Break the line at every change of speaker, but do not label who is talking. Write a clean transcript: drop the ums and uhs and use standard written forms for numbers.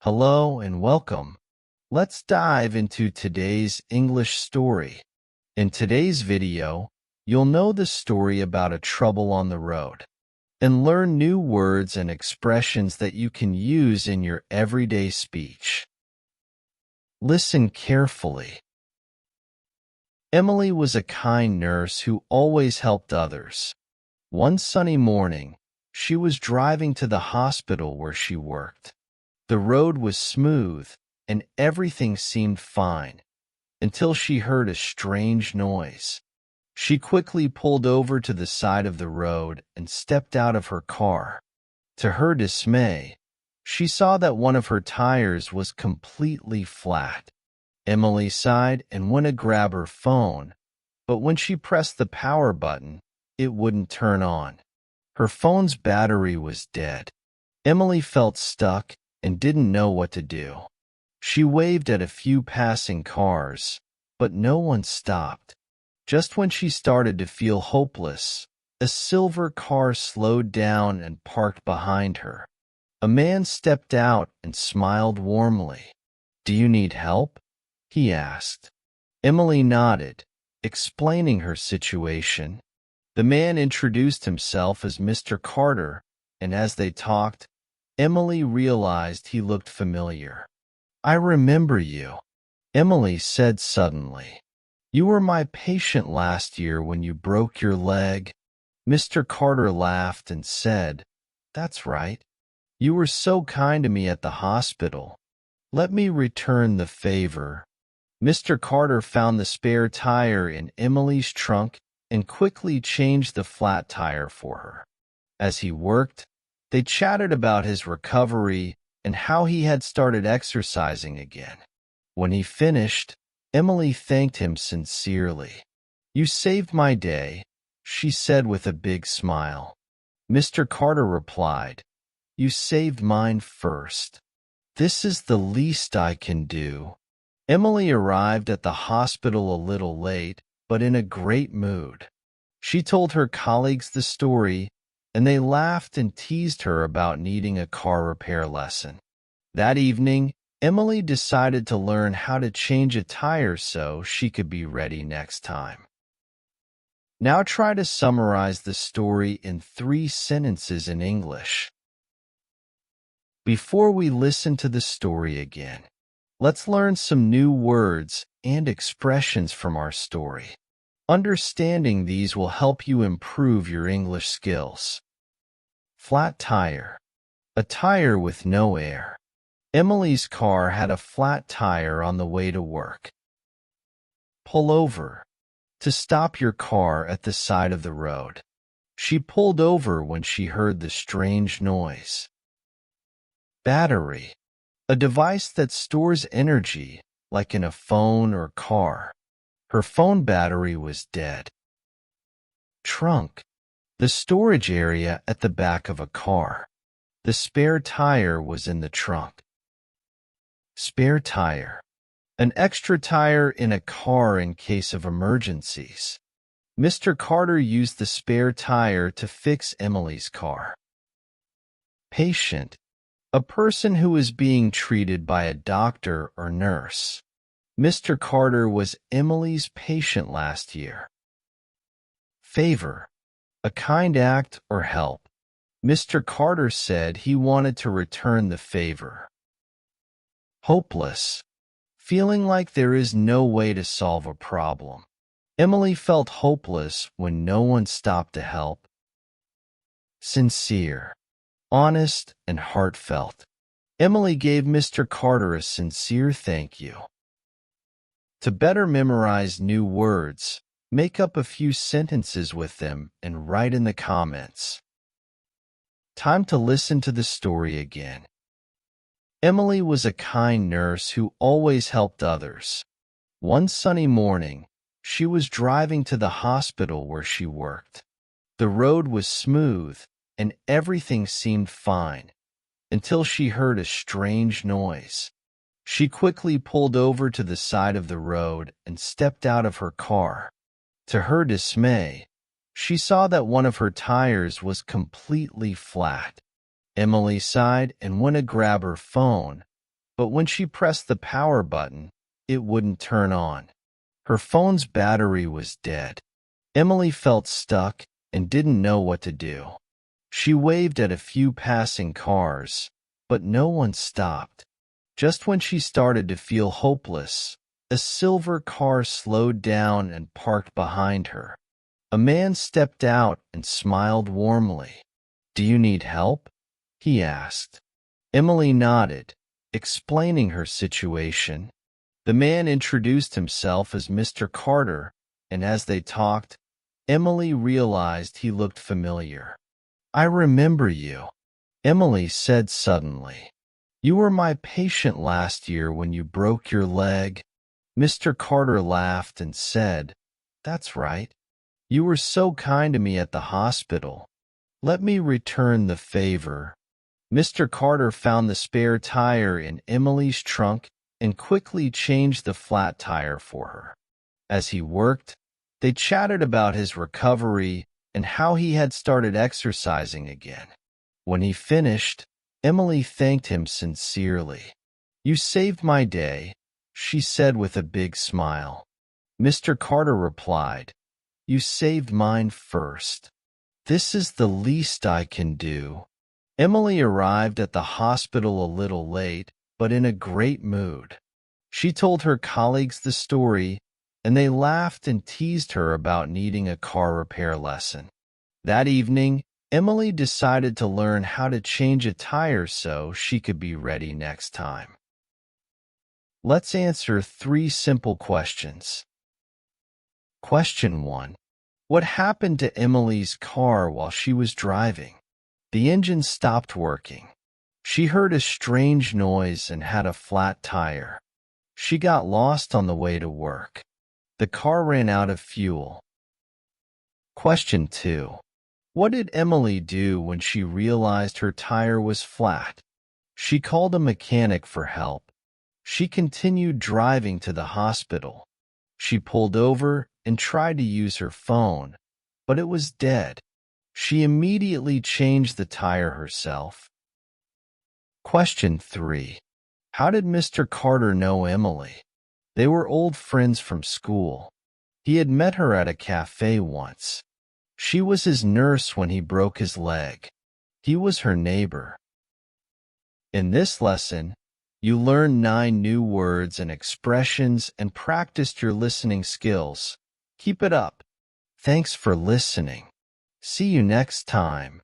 Hello and welcome. Let's dive into today's English story. In today's video, you'll know the story about a trouble on the road and learn new words and expressions that you can use in your everyday speech. Listen carefully. Emily was a kind nurse who always helped others. One sunny morning, she was driving to the hospital where she worked. The road was smooth, and everything seemed fine, until she heard a strange noise. She quickly pulled over to the side of the road and stepped out of her car. To her dismay, she saw that one of her tires was completely flat. Emily sighed and went to grab her phone, but when she pressed the power button, it wouldn't turn on. Her phone's battery was dead. Emily felt stuck and didn't know what to do. She waved at a few passing cars, but no one stopped. Just when she started to feel hopeless, a silver car slowed down and parked behind her. A man stepped out and smiled warmly. "Do you need help?" he asked. Emily nodded, explaining her situation. The man introduced himself as Mr. Carter, and as they talked, Emily realized he looked familiar. "I remember you," Emily said suddenly. "You were my patient last year when you broke your leg." Mr. Carter laughed and said, "That's right. You were so kind to me at the hospital. Let me return the favor." Mr. Carter found the spare tire in Emily's trunk and quickly changed the flat tire for her. As he worked, they chatted about his recovery and how he had started exercising again. When he finished, Emily thanked him sincerely. "You saved my day," she said with a big smile. Mr. Carter replied, "You saved mine first. This is the least I can do." Emily arrived at the hospital a little late, but in a great mood. She told her colleagues the story, and they laughed and teased her about needing a car repair lesson. That evening, Emily decided to learn how to change a tire so she could be ready next time. Now try to summarize the story in 3 sentences in English. Before we listen to the story again, let's learn some new words and expressions from our story. Understanding these will help you improve your English skills. Flat tire. A tire with no air. Emily's car had a flat tire on the way to work. Pull over. To stop your car at the side of the road. She pulled over when she heard the strange noise. Battery. A device that stores energy, like in a phone or car. Her phone battery was dead. Trunk. The storage area at the back of a car. The spare tire was in the trunk. Spare tire. An extra tire in a car in case of emergencies. Mr. Carter used the spare tire to fix Emily's car. Patient. A person who is being treated by a doctor or nurse. Mr. Carter was Emily's patient last year. Favor. A kind act or help. Mr. Carter said he wanted to return the favor. Hopeless. Feeling like there is no way to solve a problem. Emily felt hopeless when no one stopped to help. Sincere. Honest and heartfelt. Emily gave Mr. Carter a sincere thank you. To better memorize new words, make up a few sentences with them and write in the comments. Time to listen to the story again. Emily was a kind nurse who always helped others. One sunny morning, she was driving to the hospital where she worked. The road was smooth, and everything seemed fine, until she heard a strange noise. She quickly pulled over to the side of the road and stepped out of her car. To her dismay, she saw that one of her tires was completely flat. Emily sighed and went to grab her phone, but when she pressed the power button, it wouldn't turn on. Her phone's battery was dead. Emily felt stuck and didn't know what to do. She waved at a few passing cars, but no one stopped. Just when she started to feel hopeless, a silver car slowed down and parked behind her. A man stepped out and smiled warmly. "Do you need help?" he asked. Emily nodded, explaining her situation. The man introduced himself as Mr. Carter, and as they talked, Emily realized he looked familiar. "I remember you," Emily said suddenly. "You were my patient last year when you broke your leg." Mr. Carter laughed and said, "That's right. You were so kind to me at the hospital. Let me return the favor." Mr. Carter found the spare tire in Emily's trunk and quickly changed the flat tire for her. As he worked, they chatted about his recovery and how he had started exercising again. When he finished, Emily thanked him sincerely. "You saved my day," she said with a big smile. Mr. Carter replied, "You saved mine first. This is the least I can do." Emily arrived at the hospital a little late, but in a great mood. She told her colleagues the story, and they laughed and teased her about needing a car repair lesson. That evening, Emily decided to learn how to change a tire so she could be ready next time. Let's answer 3 simple questions. Question 1. What happened to Emily's car while she was driving? The engine stopped working. She heard a strange noise and had a flat tire. She got lost on the way to work. The car ran out of fuel. Question 2. What did Emily do when she realized her tire was flat? She called a mechanic for help. She continued driving to the hospital. She pulled over and tried to use her phone, but it was dead. She immediately changed the tire herself. Question 3. How did Mr. Carter know Emily? They were old friends from school. He had met her at a cafe once. She was his nurse when he broke his leg. He was her neighbor. In this lesson, you learned 9 new words and expressions and practiced your listening skills. Keep it up. Thanks for listening. See you next time.